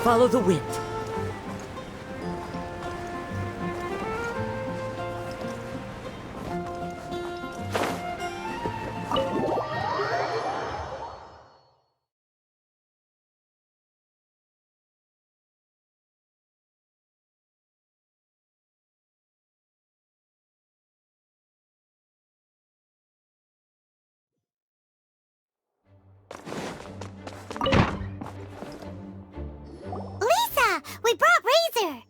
follow the wind. Lisa, we brought Razor.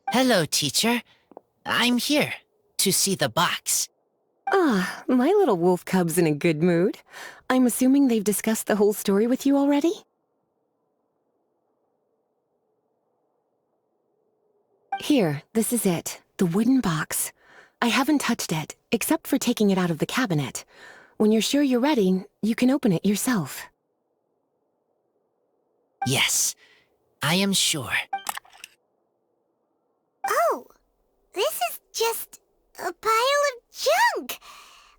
Hello, teacher. I'm here to see the box. Ah, my little wolf cub's in a good mood. I'm assuming they've discussed the whole story with you already? Here, this is it, the wooden box. I haven't touched it, except for taking it out of the cabinet. When you're sure you're ready, you can open it yourself. Yes, I am sure. Oh, this is just a pile of junk.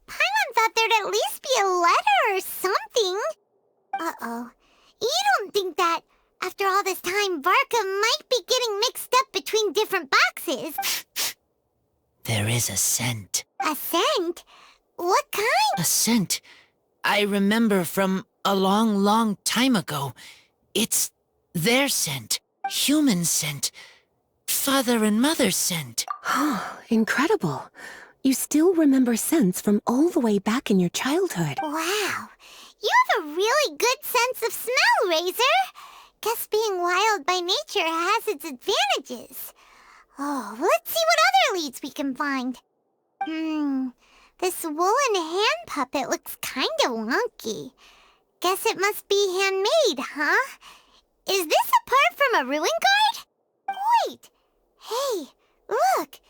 Paimon thought there'd at least be a letter or something. Uh-oh. You don't think that, after all this time, Varka might be getting mixed up between different boxes? There is a scent. A scent? What kind? A scent I remember from a long, long time ago. It's their scent. Human scent. Father and mother scent. Oh, incredible. You still remember scents from all the way back in your childhood. Wow. You have a really good sense of smell, Razor. Guess being wild by nature has its advantages. Oh, let's see what other leads we can find. This woolen hand puppet looks kinda wonky. Guess it must be handmade, huh? Is this a part from a ruin guard? Wait! Hey, look!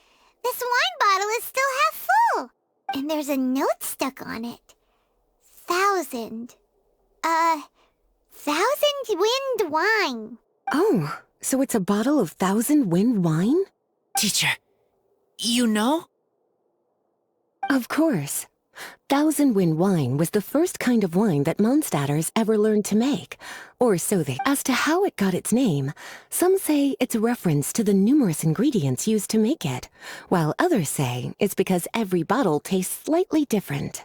This wine bottle is still half full! And there's a note stuck on it. 1,000 wind wine. Oh, so it's a bottle of 1,000 wind wine? Teacher, you know? Of course. 1,000 wind wine was the first kind of wine that Mondstadters ever learned to make, or so they. As to how it got its name, some say it's a reference to the numerous ingredients used to make it, while others say it's because every bottle tastes slightly different.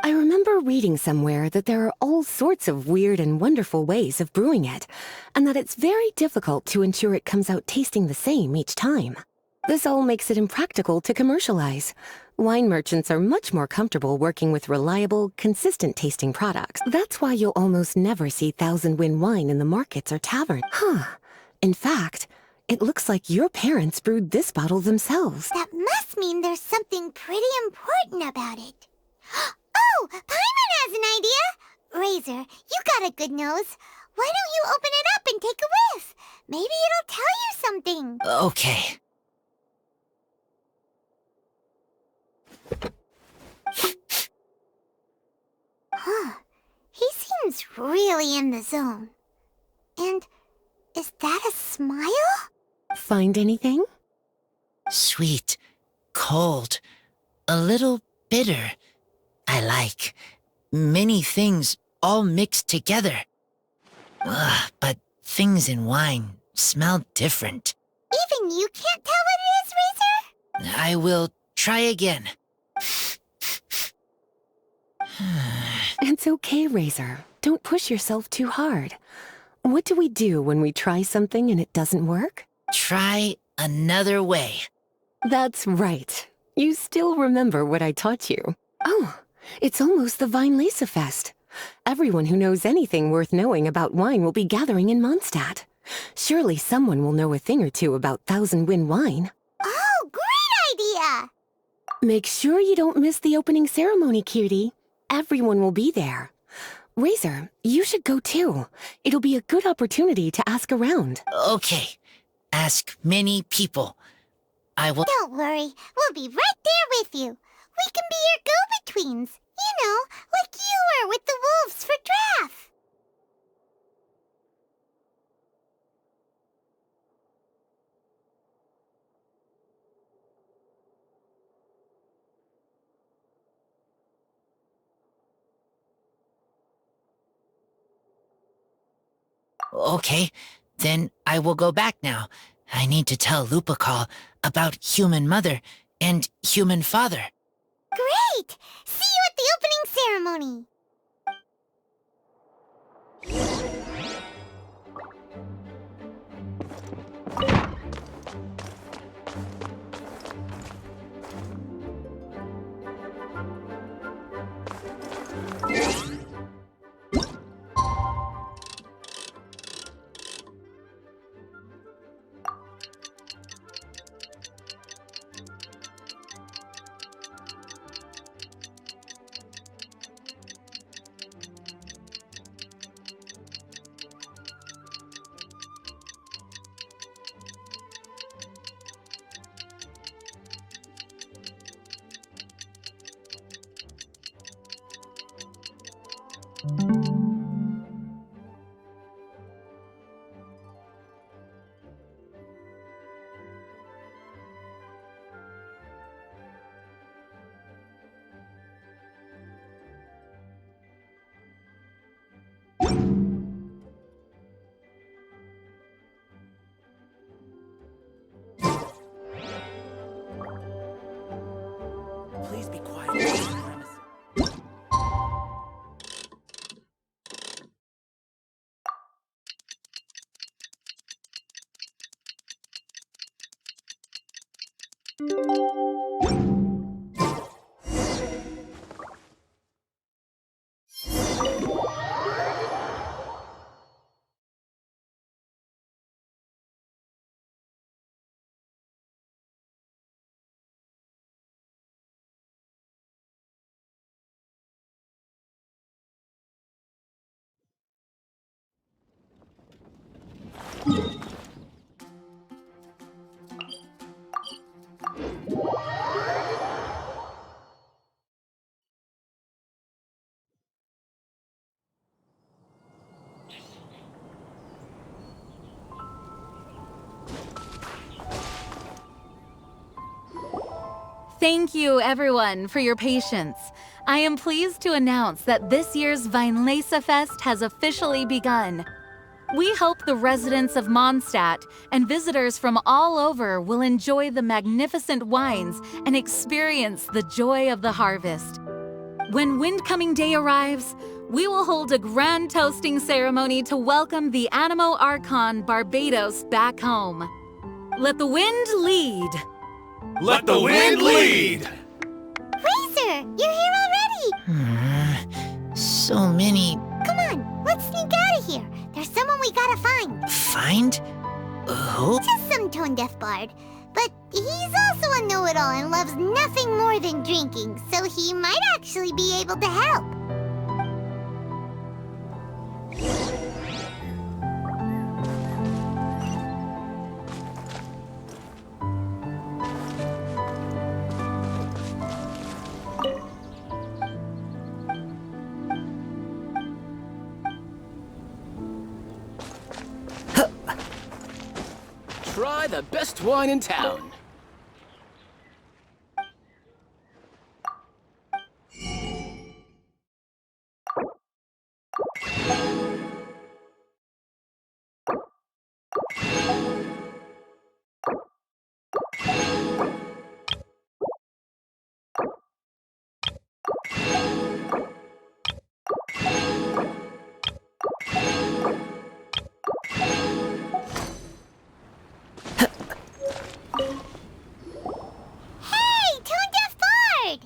I remember reading somewhere that there are all sorts of weird and wonderful ways of brewing it, and that it's very difficult to ensure it comes out tasting the same each time. This all makes it impractical to commercialize. Wine merchants are much more comfortable working with reliable, consistent-tasting products. That's why you'll almost never see 1,000 wind wine in the markets or taverns. In fact, it looks like your parents brewed this bottle themselves. That must mean there's something pretty important about it. Oh, Paimon has an idea! Razor, you got a good nose. Why don't you open it up and take a whiff? Maybe it'll tell you something. Okay. Huh. He seems really in the zone. And is that a smile? Find anything? Sweet, cold, a little bitter. I like many things all mixed together. But things in wine smell different. Even you can't tell what it is, Razor? I will try again. It's okay, Razor. Don't push yourself too hard. What do we do when we try something and it doesn't work? Try another way. That's right. You still remember what I taught you. Oh, it's almost the Winelesefest. Everyone who knows anything worth knowing about wine will be gathering in Mondstadt. Surely someone will know a thing or two about 1,000 wind wine. Oh, great idea! Make sure you don't miss the opening ceremony, cutie. Everyone will be there. Razor, you should go too. It'll be a good opportunity to ask around. Okay. Ask many people. I will. Don't worry, we'll be right there with you. We can be your go-betweens. You know, like you were with the wolves for Draff. Okay. Then I will go back now. I need to tell Lupercal about human mother and human father. Great! See you at the opening ceremony! Please be quiet. Thank you, everyone, for your patience. I am pleased to announce that this year's Winelesefest has officially begun. We hope the residents of Mondstadt and visitors from all over will enjoy the magnificent wines and experience the joy of the harvest. When Windcoming Day arrives, we will hold a grand toasting ceremony to welcome the Animo Archon Barbados back home. Let the wind lead. Let the wind lead! Razor, you're here already! So many... Come on, let's sneak out of here. There's someone we gotta find. Find? Who? Just some tone-deaf bard. But he's also a know-it-all and loves nothing more than drinking, so he might actually be able to help. Try the best wine in town. Hey, tone-deaf bard!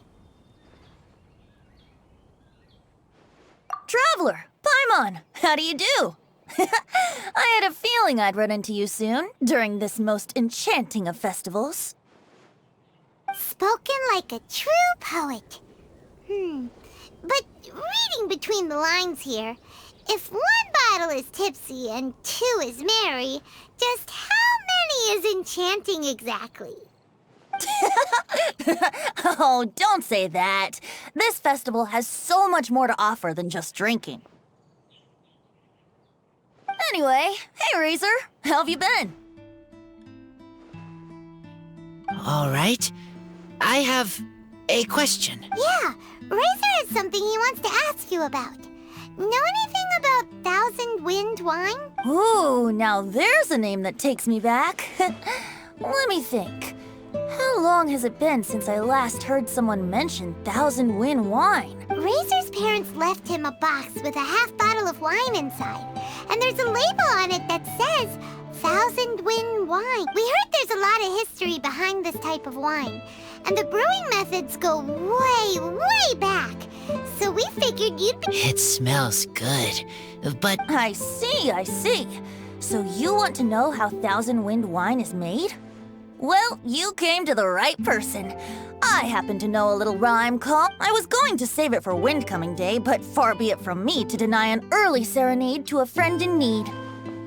Traveler, Paimon, how do you do? I had a feeling I'd run into you soon, during this most enchanting of festivals. Spoken like a true poet. But reading between the lines here, if one bottle is tipsy and two is merry, just how many is enchanting exactly? Oh, don't say that. This festival has so much more to offer than just drinking. Anyway, hey Razor, how have you been? All right. I have a question. Yeah, Razor has something he wants to ask you about. Know anything about Thousand Wind Wine? Ooh, now there's a name that takes me back. Let me think. How long has it been since I last heard someone mention Thousand Wind Wine? Razor's parents left him a box with a half bottle of wine inside. And there's a label on it that says Thousand Wind Wine. We heard there's a lot of history behind this type of wine. And the brewing methods go way, way back. So we figured you'd be... It smells good, but I see. So you want to know how Thousand Wind Wine is made? Well, you came to the right person. I happen to know a little rhyme called... I was going to save it for Windcoming Day, but far be it from me to deny an early serenade to a friend in need.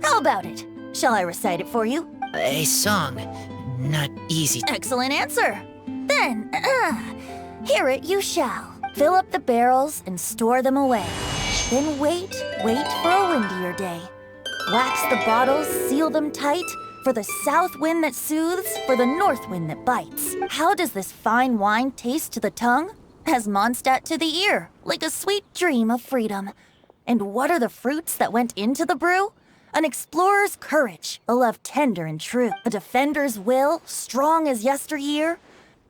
How about it? Shall I recite it for you? a song. Not easy. Excellent answer. Then, hear it you shall. Fill up the barrels and store them away. Then wait for a windier day. Wax the bottles, seal them tight, for the south wind that soothes, for the north wind that bites. How does this fine wine taste to the tongue? As Mondstadt to the ear, like a sweet dream of freedom. And what are the fruits that went into the brew? An explorer's courage, a love tender and true. A defender's will, strong as yesteryear.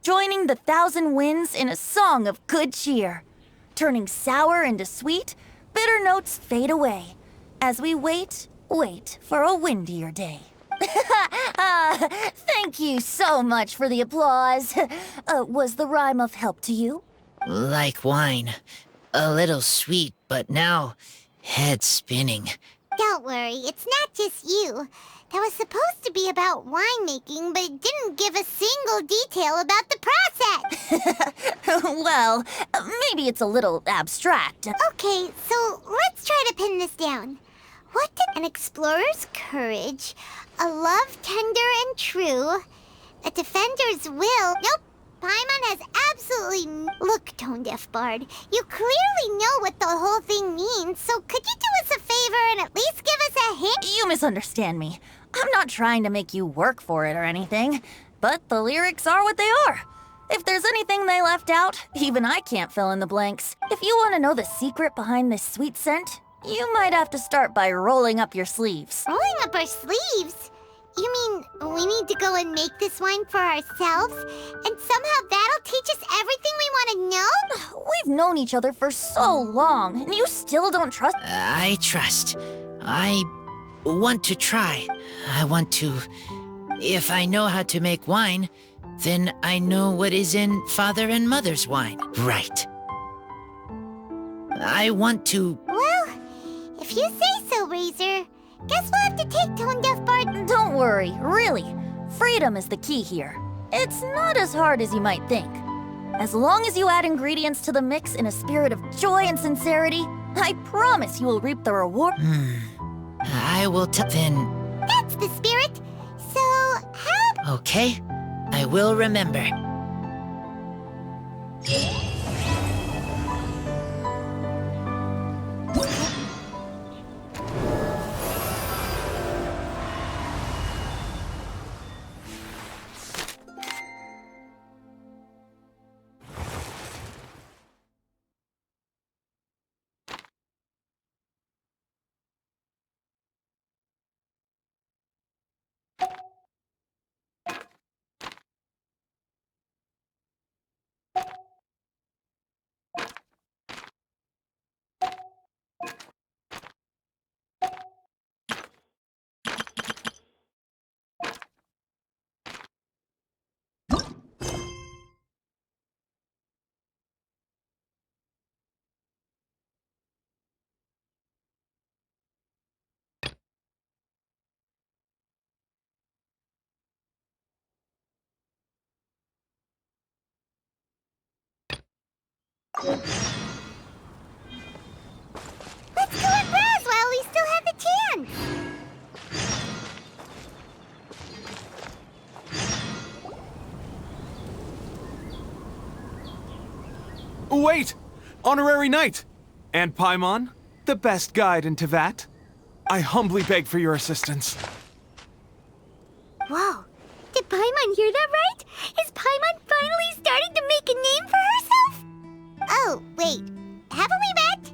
Joining the thousand winds in a song of good cheer. Turning sour into sweet, bitter notes fade away. As we wait for a windier day. Thank you so much for the applause. Was the rhyme of help to you? Like wine. A little sweet, but now head spinning. Don't worry, it's not just you. That was supposed to be about winemaking, but it didn't give a single detail about the process. Well, maybe it's a little abstract. Okay, so let's try to pin this down. What did an explorer's courage, a love tender and true, a defender's will... Nope, Paimon has absolutely... Look, Tone-Deaf Bard, you clearly know what the whole thing means, so could you do us a favor and at least give us a hint? You misunderstand me. I'm not trying to make you work for it or anything, but the lyrics are what they are. If there's anything they left out, even I can't fill in the blanks. If you want to know the secret behind this sweet scent, you might have to start by rolling up your sleeves. Rolling up our sleeves? You mean we need to go and make this wine for ourselves? And somehow that'll teach us everything we want to know? We've known each other for so long, and you still don't trust... I trust. I want to try. I want to... If I know how to make wine, then I know what is in Father and Mother's wine. Right. I want to... Well, if you say so, Razor. Guess we'll have to take Tone-Deaf Bard. Don't worry, really. Freedom is the key here. It's not as hard as you might think. As long as you add ingredients to the mix in a spirit of joy and sincerity, I promise you will reap the reward. I will then... That's the spirit. So, how... Okay, I will remember. Let's go and browse while we still have the chance. Wait! Honorary Knight! And Paimon, the best guide in Tevat. I humbly beg for your assistance. Whoa. Did Paimon hear that right? Is Paimon finally starting to make a name for herself? Oh, wait. Haven't we met?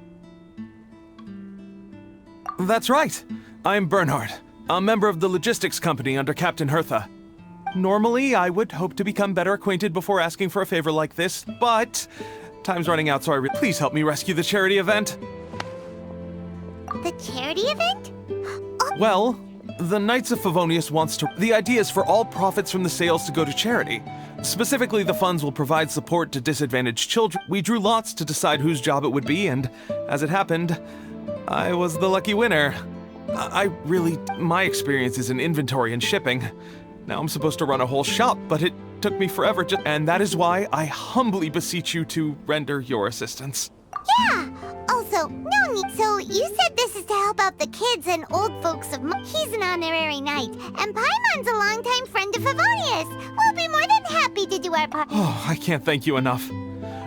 That's right. I'm Bernhard, a member of the logistics company under Captain Hertha. Normally, I would hope to become better acquainted before asking for a favor like this, but time's running out, so please help me rescue the charity event. The charity event? Well, the Knights of Favonius wants to... The idea is for all profits from the sales to go to charity. Specifically, the funds will provide support to disadvantaged children. We drew lots to decide whose job it would be, and as it happened, I was the lucky winner. My experience is in inventory and shipping. Now I'm supposed to run a whole shop, but it took me forever and that is why I humbly beseech you to render your assistance. Yeah! Also, no need. So you said this is to help out the kids and old folks of He's an honorary knight, and Paimon's a longtime friend of Favonius. We'll be more than happy to do our part. Oh, I can't thank you enough.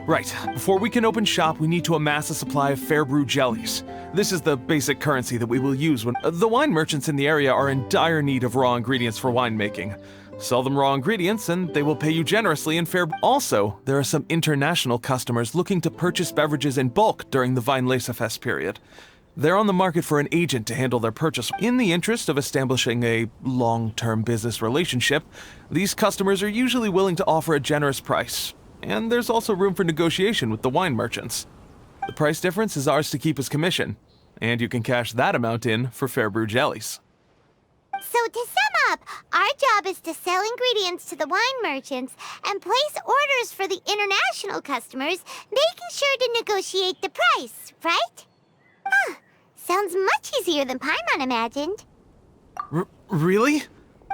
Right, before we can open shop, we need to amass a supply of fair brew jellies. This is the basic currency that we will use when... the wine merchants in the area are in dire need of raw ingredients for winemaking. Sell them raw ingredients and they will pay you generously in fair... Also, there are some international customers looking to purchase beverages in bulk during the Winelesefest period. They're on the market for an agent to handle their purchase. In the interest of establishing a long-term business relationship, these customers are usually willing to offer a generous price. And there's also room for negotiation with the wine merchants. The price difference is ours to keep as commission, and you can cash that amount in for fair brew jellies. So to sum up, our job is to sell ingredients to the wine merchants and place orders for the international customers, making sure to negotiate the price, right? Huh, sounds much easier than Paimon imagined. Really?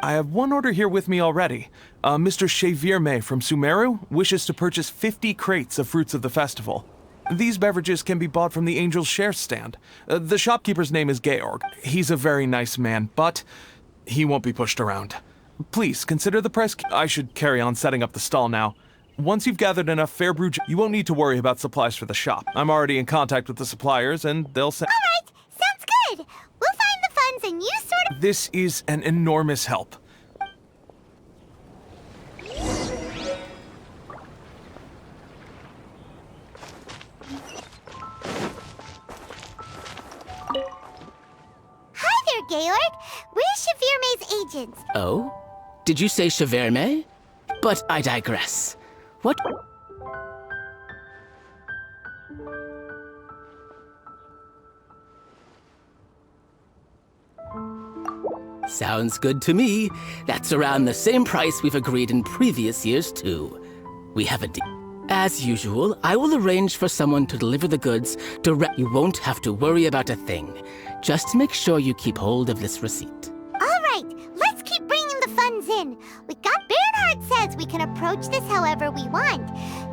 I have one order here with me already. Mr. Chevirme from Sumeru wishes to purchase 50 crates of fruits of the festival. These beverages can be bought from the Angel's Share stand. The shopkeeper's name is Georg. He's a very nice man, but he won't be pushed around. Please, consider the price. I should carry on setting up the stall now. Once you've gathered enough fair brew, you won't need to worry about supplies for the shop. I'm already in contact with the suppliers, and they'll send... All right, sounds good. We'll find the funds and you sort of... This is an enormous help. Georg, we're Chevirme's agents. Oh? Did you say Chevirme? But I digress. What? Sounds good to me. That's around the same price we've agreed in previous years, too. We have a deal. As usual, I will arrange for someone to deliver the goods direct. You won't have to worry about a thing. Just make sure you keep hold of this receipt. All right, let's keep bringing the funds in. Bernhard says we can approach this however we want.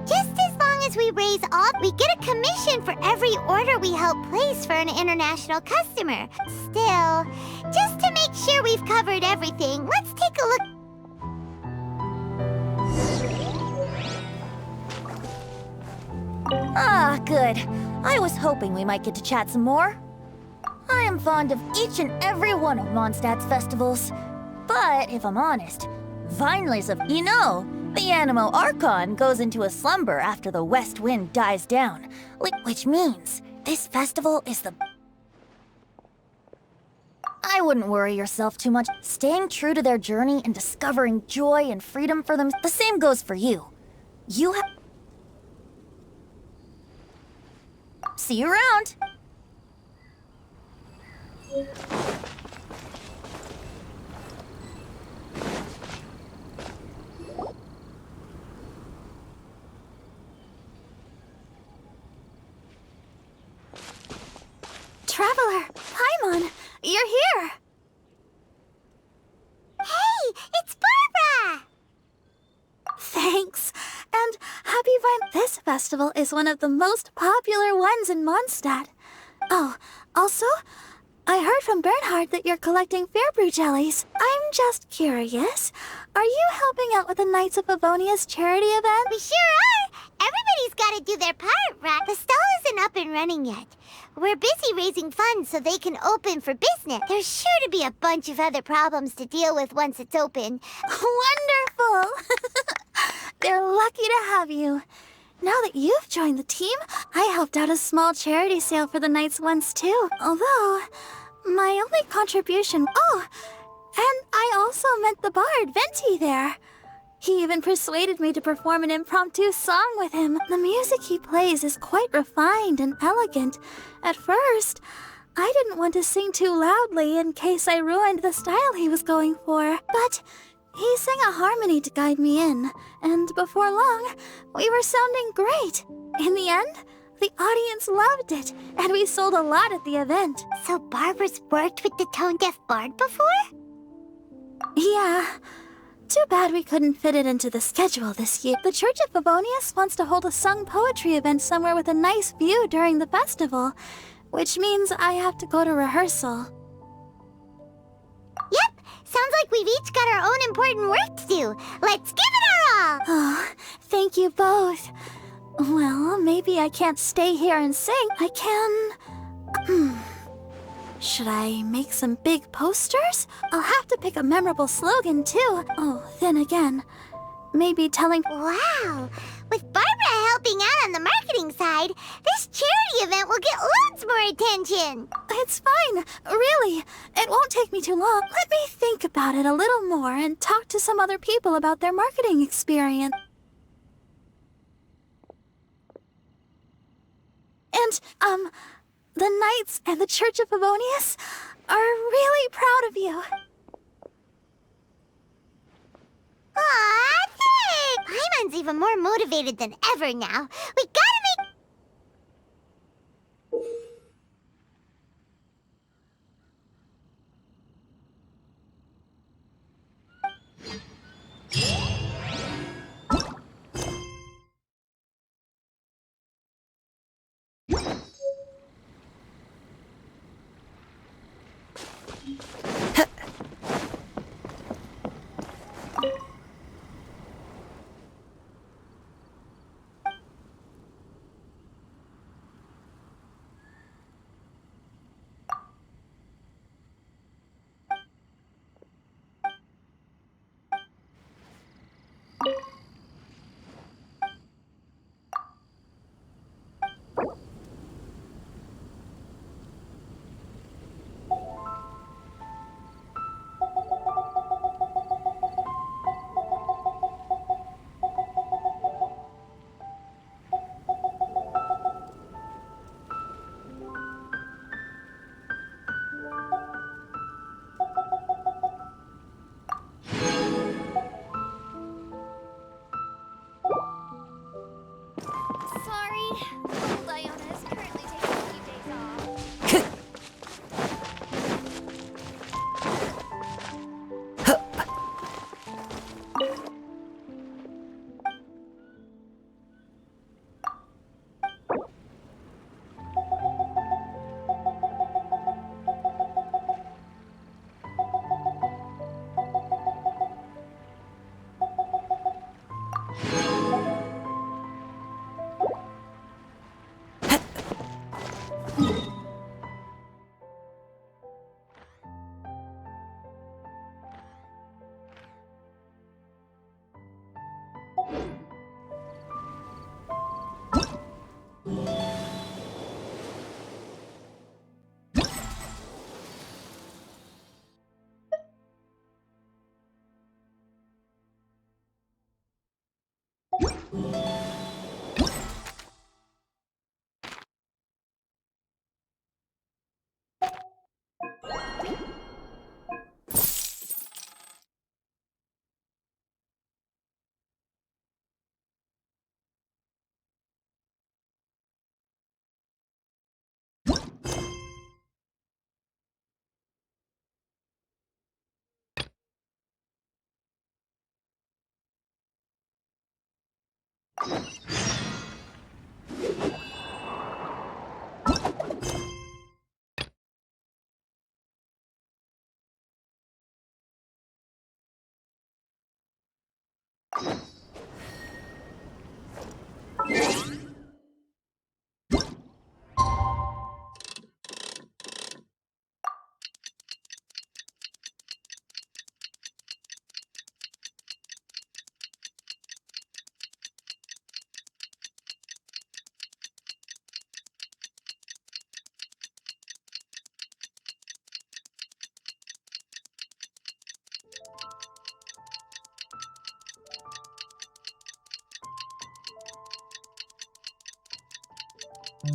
Just as long as we raise all, we get a commission for every order we help place for an international customer. Still, just to make sure we've covered everything, let's take a look. Ah, good. I was hoping we might get to chat some more. I am fond of each and every one of Mondstadt's festivals. But if I'm honest, Winelesefest, the Animo Archon goes into a slumber after the west wind dies down. Which means this festival is the... I wouldn't worry yourself too much. Staying true to their journey and discovering joy and freedom for them, the same goes for you. You have... See you around! Traveler, Paimon, you're here! Hey, it's Barbara! Thanks, and happy Vine. This festival is one of the most popular ones in Mondstadt. Oh, also, I heard from Bernhard that you're collecting fair brew jellies. I'm just curious, are you helping out with the Knights of Favonius charity event? We sure are! Everybody's gotta do their part, right? The stall isn't up and running yet. We're busy raising funds so they can open for business. There's sure to be a bunch of other problems to deal with once it's open. Wonderful! They're lucky to have you. Now that you've joined the team, I helped out a small charity sale for the Knights once too. Although, My only contribution... Oh! And I also met the bard, Venti, there. He even persuaded me to perform an impromptu song with him. The music he plays is quite refined and elegant. At first, I didn't want to sing too loudly in case I ruined the style he was going for. But he sang a harmony to guide me in, and before long, we were sounding great. In the end, the audience loved it, and we sold a lot at the event. So Barbara's worked with the tone-deaf bard before? Yeah. Too bad we couldn't fit it into the schedule this year. The Church of Favonius wants to hold a sung poetry event somewhere with a nice view during the festival, which means I have to go to rehearsal. Yep, sounds like we've each got our own important work to do. Let's give it our all! Oh, thank you both. Well, maybe I can't stay here and sing. I can... Should I make some big posters? I'll have to pick a memorable slogan, too. Oh, then again, maybe telling... Wow, with Barbara helping out on the marketing side, this charity event will get loads more attention. It's fine, really. It won't take me too long. Let me think about it a little more and talk to some other people about their marketing experience. And, the Knights and the Church of Favonius are really proud of you. Aw, thanks! Paimon's even more motivated than ever now. We gotta make... Sorry, little Diona is currently taking a few days off. It's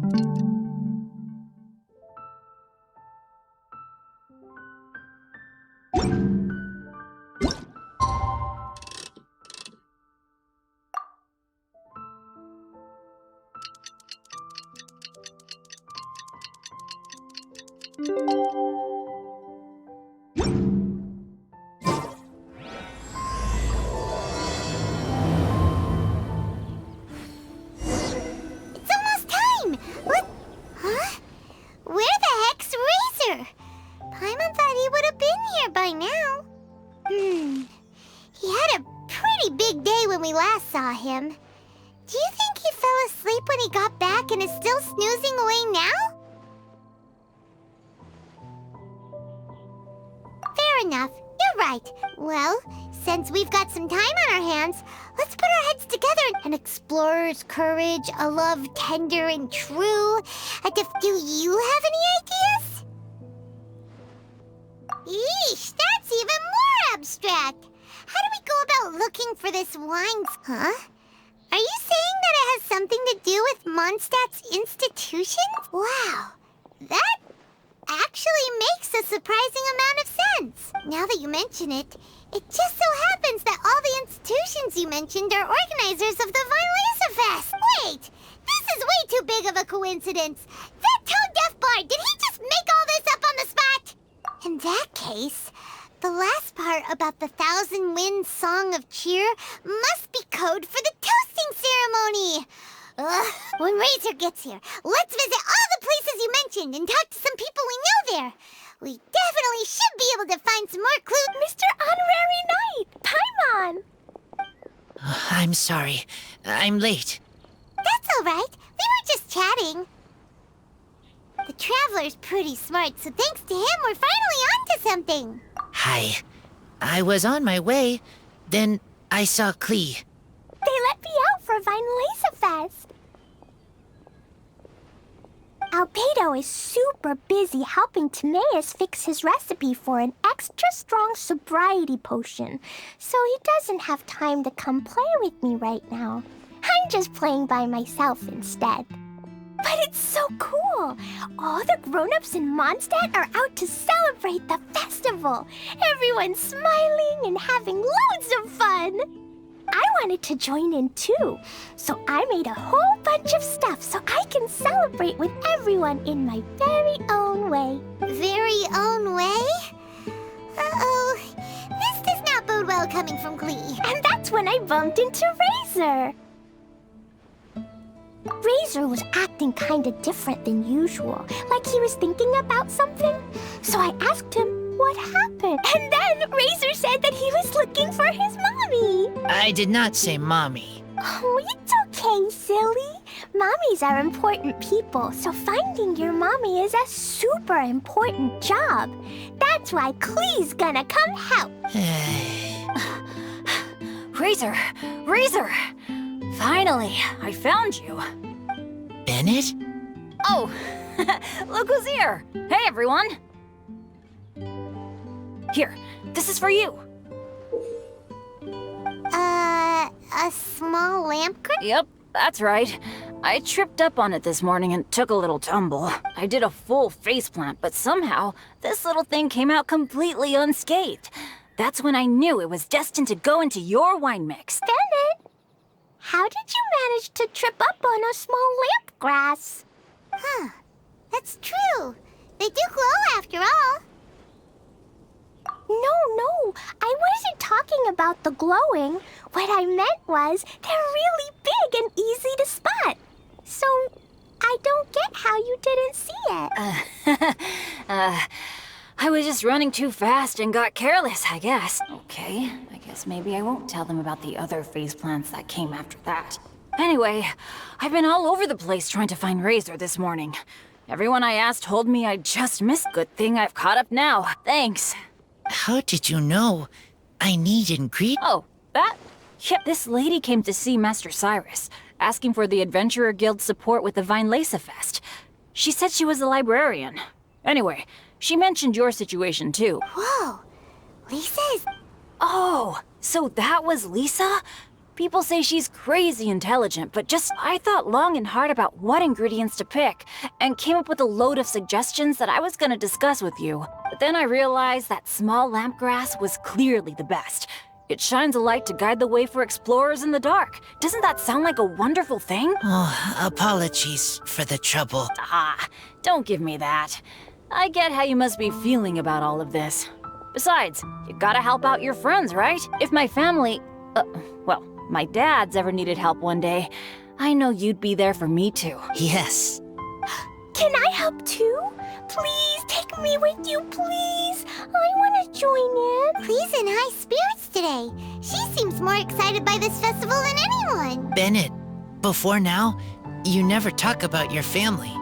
almost time! What? Huh? Where the heck's Razor? Paimon thought he would have been here by now. He had a pretty big day when we last saw him. Do you think he fell asleep when he got back and is still snoozing away now? Fair enough. You're right. Well, since we've got some time on our hands, let's put our heads together. An explorer's courage, a love tender and true. Do you have any ideas? Yeesh, that's even more abstract. How do we go about looking for this wine? Huh? Are you saying that it has something to do with Mondstadt's institution? Wow, that actually makes a surprising amount of sense. Now that you mention it, it just so happens that all the institutions you mentioned are organizers of the Winelesefest. Wait, this is way too big of a coincidence. That tone-deaf bard, did he just make all this up on the spot? In that case, the last part about the Thousand Winds Song of Cheer must be code for the toasting ceremony. When Razor gets here, let's visit all the places you mentioned and talk to some people we know there. We definitely should be able to find some more clues. Mr. Honorary Knight, Paimon! I'm sorry. I'm late. That's all right. We were just chatting. The Traveler's pretty smart, so thanks to him, we're finally onto something. Hi. I was on my way. Then I saw Klee. They let me out for Winelesefest. Albedo is super busy helping Timaeus fix his recipe for an extra strong sobriety potion, so he doesn't have time to come play with me right now. I'm just playing by myself instead. But it's so cool! All the grown-ups in Mondstadt are out to celebrate the festival. Everyone's smiling and having loads of fun. I wanted to join in too, so I made a whole bunch of stuff so I can celebrate with everyone in my very own way. Very own way? Uh-oh. This does not bode well coming from Klee. And that's when I bumped into Razor. Razor was acting kinda different than usual, like he was thinking about something. So I asked him what happened. And then Razor said that he was looking for his mommy. I did not say mommy. Oh, it's okay, silly. Mommies are important people, so finding your mommy is a super important job. That's why Klee's gonna come help. Razor! Razor! Finally, I found you. Bennett? Oh, look who's here. Hey, everyone. Here, this is for you. A small lamp grip? Yep, that's right. I tripped up on it this morning and took a little tumble. I did a full faceplant, but somehow this little thing came out completely unscathed. That's when I knew it was destined to go into your wine mix. Bennett, how did you manage to trip up on a small lamp grass? Huh. That's true. They do glow after all. No, I wasn't talking about the glowing. What I meant was they're really big and easy to spot. So I don't get how you didn't see it. I was just running too fast and got careless, I guess. Okay, I guess maybe I won't tell them about the other faceplants that came after that. Anyway, I've been all over the place trying to find Razor this morning. Everyone I asked told me I just missed. Good thing I've caught up now. Thanks. How did you know? I need ingredients. Oh, that? Yeah, this lady came to see Master Cyrus, asking for the Adventurer Guild's support with the Winelesefest. She said she was a librarian. Anyway, she mentioned your situation too. Whoa. Lisa is... Oh, so that was Lisa? People say she's crazy intelligent, but I thought long and hard about what ingredients to pick, and came up with a load of suggestions that I was gonna discuss with you. But then I realized that small lamp grass was clearly the best. It shines a light to guide the way for explorers in the dark. Doesn't that sound like a wonderful thing? Oh, apologies for the trouble. Ah, don't give me that. I get how you must be feeling about all of this. Besides, you gotta help out your friends, right? If my family, my dad's ever needed help one day, I know you'd be there for me too. Yes. Can I help too? Please take me with you, please. I want to join in. Clee's in high spirits today. She seems more excited by this festival than anyone. Bennett, before now, you never talk about your family.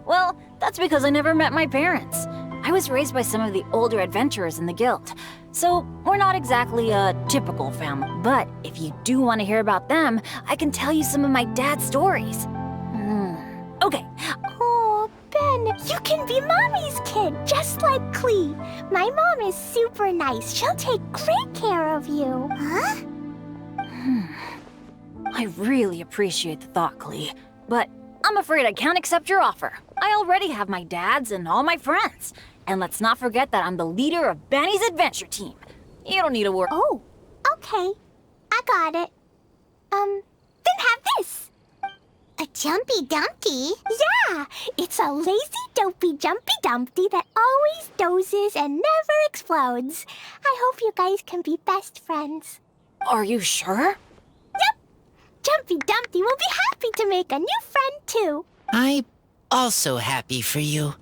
Well, that's because I never met my parents. I was raised by some of the older adventurers in the guild, so we're not exactly a typical family. But if you do want to hear about them, I can tell you some of my dad's stories. Okay. Oh, Ben, you can be Mommy's kid, just like Clee. My mom is super nice. She'll take great care of you. Huh? I really appreciate the thought, Clee, but I'm afraid I can't accept your offer. I already have my dad's and all my friends. And let's not forget that I'm the leader of Benny's adventure team. You don't need to worry. Oh, okay. I got it. Then have this. A Jumpy Dumpty? Yeah, it's a lazy, dopey Jumpy Dumpty that always dozes and never explodes. I hope you guys can be best friends. Are you sure? Yep. Jumpy Dumpty will be happy to make a new friend, too. I'm also happy for you.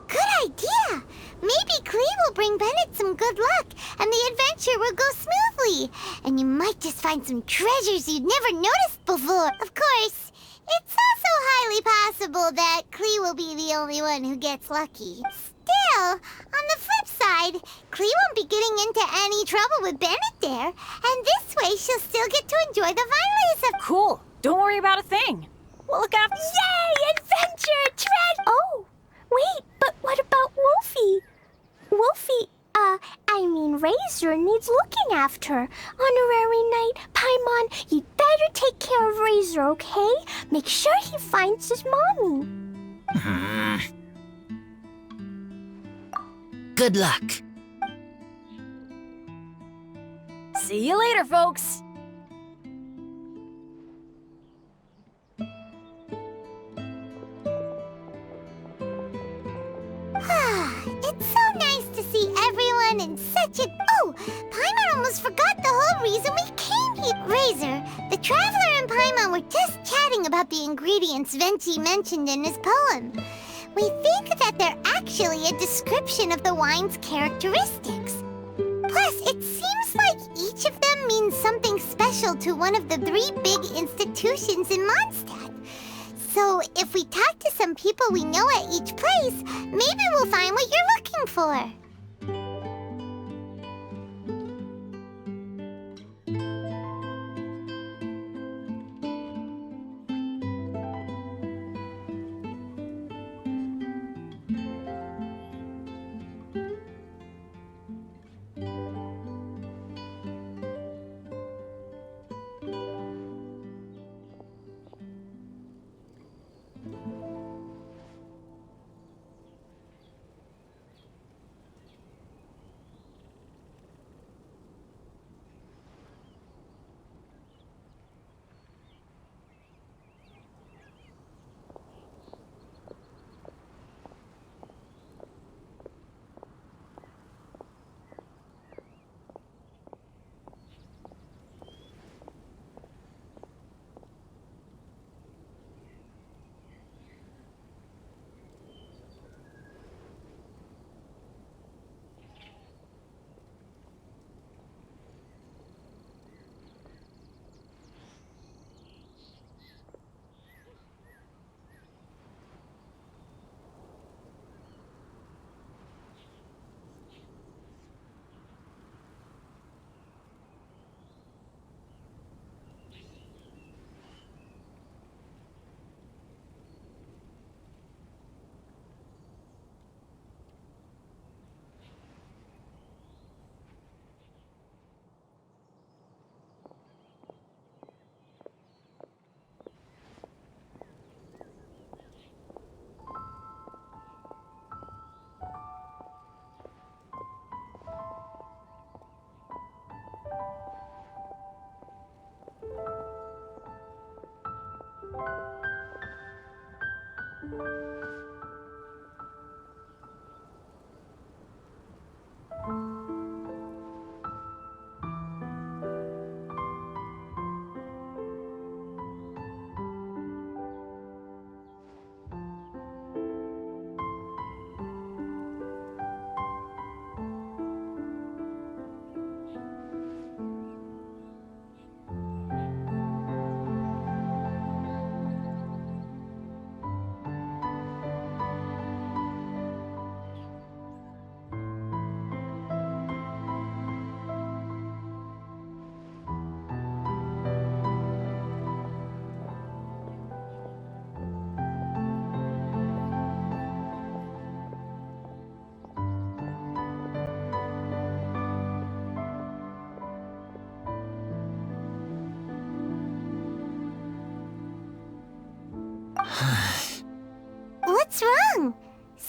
Good idea. Maybe Clee will bring Bennett some good luck, and the adventure will go smoothly. And you might just find some treasures you'd never noticed before. Of course, it's also highly possible that Clee will be the only one who gets lucky. Still, on the flip side, Clee won't be getting into any trouble with Bennett there, and this way she'll still get to enjoy the Winelesefest. Cool. Don't worry about a thing. We'll look after... Yay! Adventure! Oh, wait, but what about Wolfie? Wolfie, Razor needs looking after. Honorary Knight, Paimon, you'd better take care of Razor, okay? Make sure he finds his mommy. Good luck. See you later, folks. It's so nice to see everyone in such a... Oh, Paimon almost forgot the whole reason we came here. Razor, the Traveler and Paimon were just chatting about the ingredients Vinci mentioned in his poem. We think that they're actually a description of the wine's characteristics. Plus, it seems like each of them means something special to one of the 3 big institutions in Mondstadt. So, if we talk to some people we know at each place, maybe we'll find what you're looking for.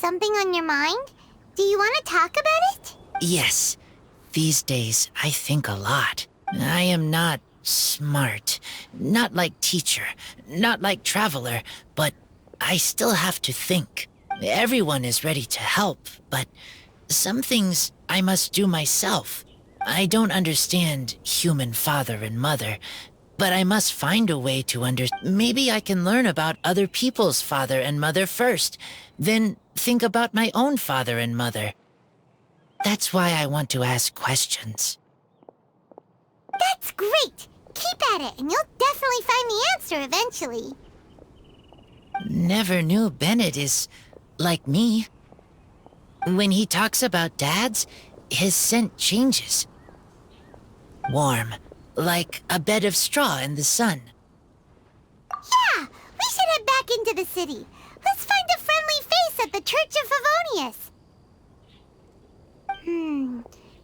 something on your mind? Do you want to talk about it? Yes. These days, I think a lot. I am not smart. Not like teacher. Not like traveler. But I still have to think. Everyone is ready to help, but some things I must do myself. I don't understand human father and mother, but I must find a way to Maybe I can learn about other people's father and mother first, then think about my own father and mother. That's why I want to ask questions. That's great! Keep at it, and you'll definitely find the answer eventually. Never knew Bennett is like me. When he talks about dads, his scent changes. Warm, like a bed of straw in the sun. Yeah, we should head back into the city. Let's find a friendly face at the Church of Favonius.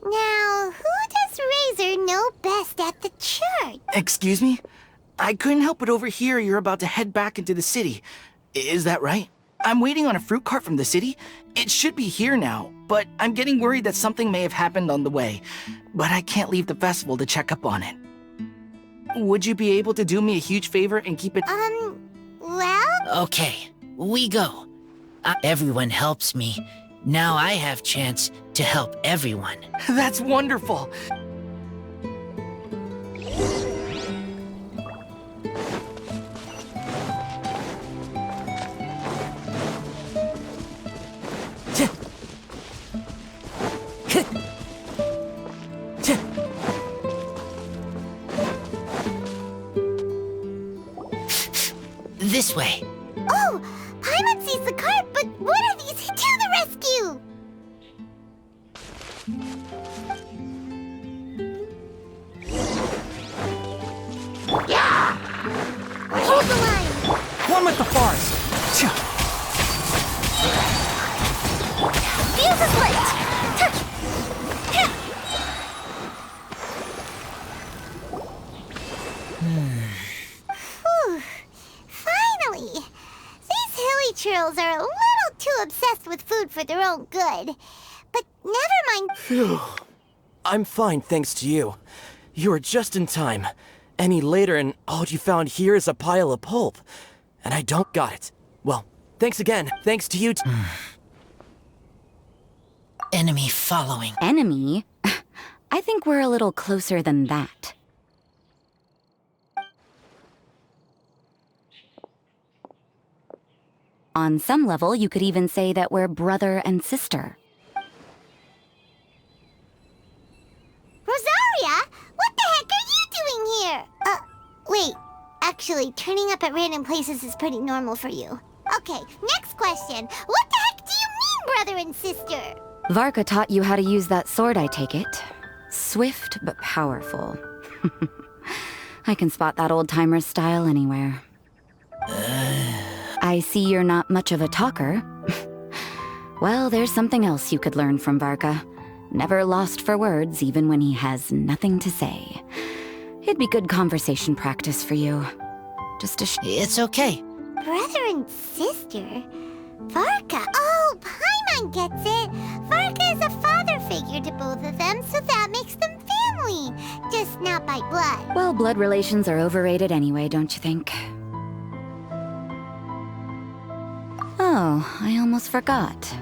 Now, who does Razor know best at the church? Excuse me? I couldn't help but overhear you're about to head back into the city. Is that right? I'm waiting on a fruit cart from the city. It should be here now, but I'm getting worried that something may have happened on the way. But I can't leave the festival to check up on it. Would you be able to do me a huge favor and keep it— Well? Okay, we go. Everyone helps me. Now I have chance to help everyone. That's wonderful! This way. Oh! Paimon sees the cart, but what are these? To the rescue! Hold the line! One with the forest! Fuse is lit! Whew. Finally! These hilly churls are a little too obsessed with food for their own good. But never mind. Phew. I'm fine, thanks to you. You were just in time. Any later and all you found here is a pile of pulp. And I don't got it. Well, thanks again. Thanks to you Enemy following. Enemy? I think we're a little closer than that. On some level, you could even say that we're brother and sister. Rosaria? What the heck are you doing here? Wait. Actually, turning up at random places is pretty normal for you. Okay, next question. What the heck do you mean, brother and sister? Varka taught you how to use that sword, I take it. Swift but powerful. I can spot that old-timer's style anywhere. I see you're not much of a talker. Well, there's something else you could learn from Varka. Never lost for words, even when he has nothing to say. It'd be good conversation practice for you. Just to It's okay. Brother and sister? Varka? Oh, Paimon gets it. Varka is a father figure to both of them, so that makes them family. Just not by blood. Well, blood relations are overrated anyway, don't you think? Oh, I almost forgot.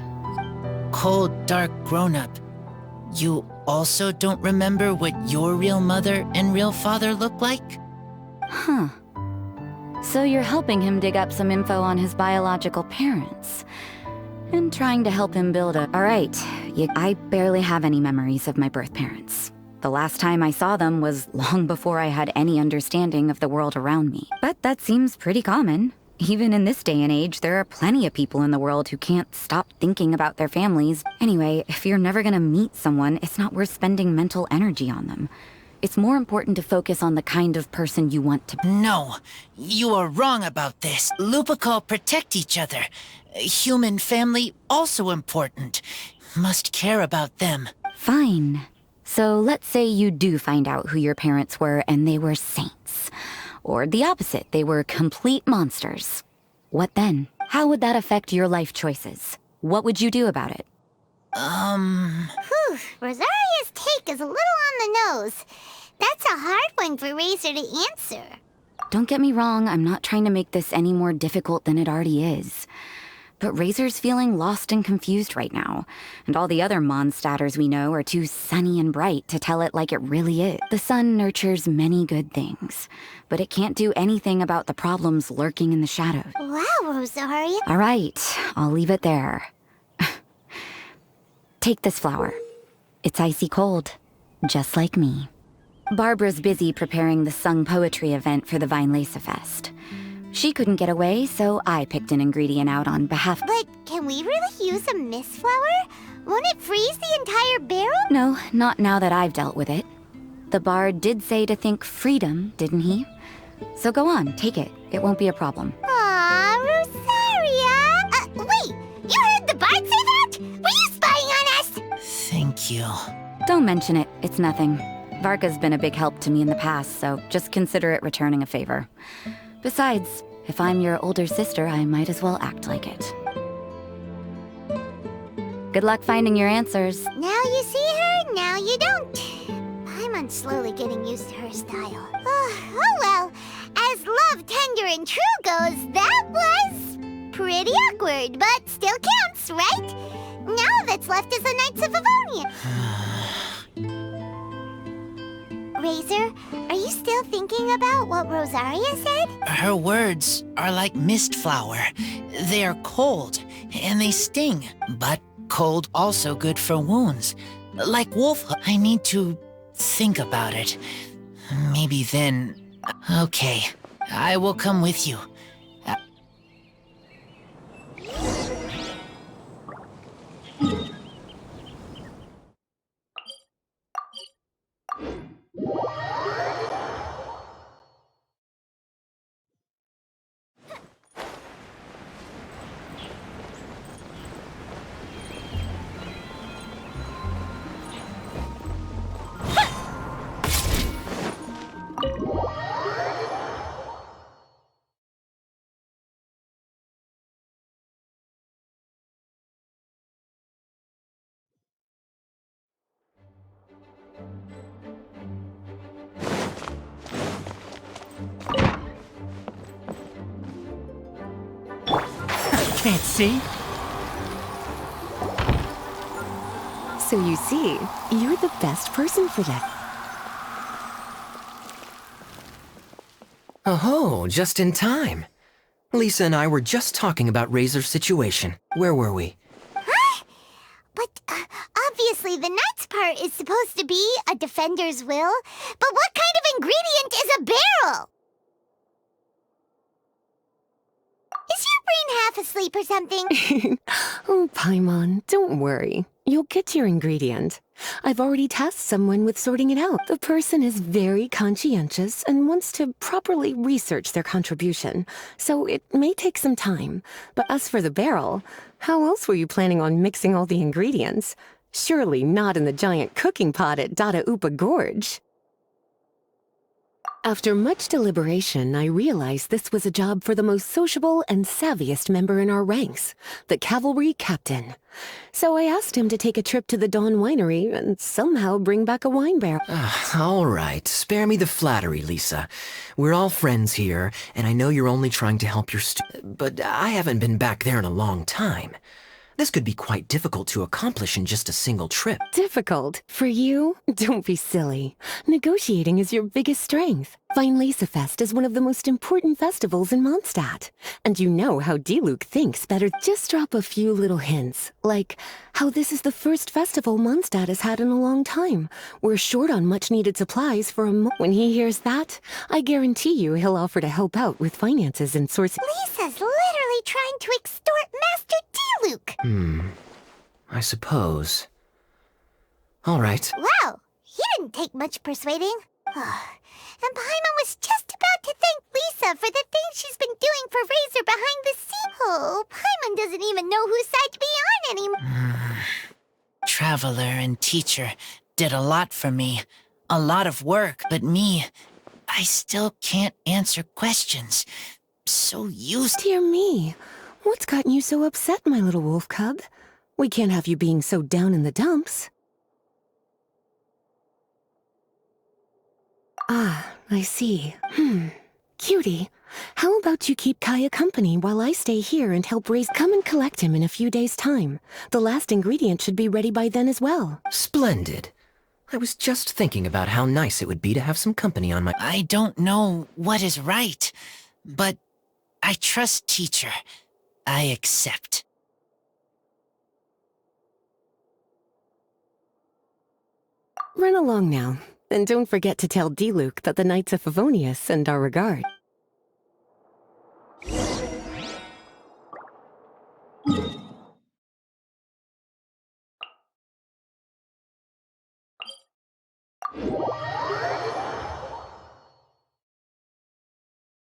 Cold, dark grown-up. You also don't remember what your real mother and real father look like? Huh. So you're helping him dig up some info on his biological parents. And trying to help him build a... Alright, I barely have any memories of my birth parents. The last time I saw them was long before I had any understanding of the world around me. But that seems pretty common. Even in this day and age, there are plenty of people in the world who can't stop thinking about their families. Anyway, if you're never gonna meet someone, it's not worth spending mental energy on them. It's more important to focus on the kind of person you want to be. No, you are wrong about this. Lupical protect each other. Human family also important. Must care about them. Fine. So let's say you do find out who your parents were and they were saints. Or the opposite, they were complete monsters. What then? How would that affect your life choices? What would you do about it? Whew, Rosaria's take is a little on the nose. That's a hard one for Razor to answer. Don't get me wrong, I'm not trying to make this any more difficult than it already is. But Razor's feeling lost and confused right now, and all the other Mondstadters we know are too sunny and bright to tell it like it really is. The sun nurtures many good things, but it can't do anything about the problems lurking in the shadows. Wow, Rosaria. All right, I'll leave it there. Take this flower. It's icy cold, just like me. Barbara's busy preparing the sung poetry event for the Winelesefest. She couldn't get away, so I picked an ingredient out on behalf. But can we really use a mist flower? Won't it freeze the entire barrel? No, not now that I've dealt with it. The bard did say to think freedom, didn't he? So go on, take it. It won't be a problem. Aw, Rosaria! Wait! You heard the bard say that? Were you spying on us? Thank you. Don't mention it. It's nothing. Varka's been a big help to me in the past, so just consider it returning a favor. Besides, if I'm your older sister, I might as well act like it. Good luck finding your answers. Now you see her, now you don't. Paimon's slowly getting used to her style. Oh well, as love tender and true goes, that was pretty awkward, but still counts, right? Now all that's left is the Knights of Avonia. Razor, are you still thinking about what Rosaria said? Her words are like mist flower. They are cold, and they sting. But cold also good for wounds. Like wolf, I need to think about it. Maybe then... Okay, I will come with you. Can't see? So you see, you're the best person for that. Oh, just in time. Lisa and I were just talking about Razor's situation. Where were we? Huh? But obviously the Knight's part is supposed to be a defender's will. But what kind of ingredient is a barrel? Is your brain half asleep or something? Oh, Paimon, don't worry. You'll get your ingredient. I've already tasked someone with sorting it out. The person is very conscientious and wants to properly research their contribution, so it may take some time. But as for the barrel, how else were you planning on mixing all the ingredients? Surely not in the giant cooking pot at Dada Upa Gorge. After much deliberation, I realized this was a job for the most sociable and savviest member in our ranks, the cavalry captain. So I asked him to take a trip to the Dawn Winery and somehow bring back a wine barrel. All right, spare me the flattery, Lisa. We're all friends here, and I know you're only trying to help your but I haven't been back there in a long time. This could be quite difficult to accomplish in just a single trip. Difficult? For you? Don't be silly. Negotiating is your biggest strength. Winelesefest is one of the most important festivals in Mondstadt. And you know how Diluc thinks better. Just drop a few little hints, like how this is the first festival Mondstadt has had in a long time. We're short on much-needed supplies for a When he hears that, I guarantee you he'll offer to help out with finances and sourcing. Lisa's literally trying to extort Master Diluc. I suppose. All right. Wow, he didn't take much persuading. And Paimon was just about to thank Lisa for the things she's been doing for Razor behind the scenes. Oh, Paimon doesn't even know whose side to be on anymore. Traveler and teacher did a lot for me. A lot of work, but me, I still can't answer questions. So used. Dear me, What's gotten you so upset, my little wolf cub? We can't have you being so down in the dumps. Ah, I see. Cutie, how about you keep Kaya company while I stay here and help raise... Come and collect him in a few days' time. The last ingredient should be ready by then as well. Splendid. I was just thinking about how nice it would be to have some company on my... I don't know what is right, but I trust teacher. I accept. Run along now, and don't forget to tell D-Luke that the Knights of Favonius send our regard.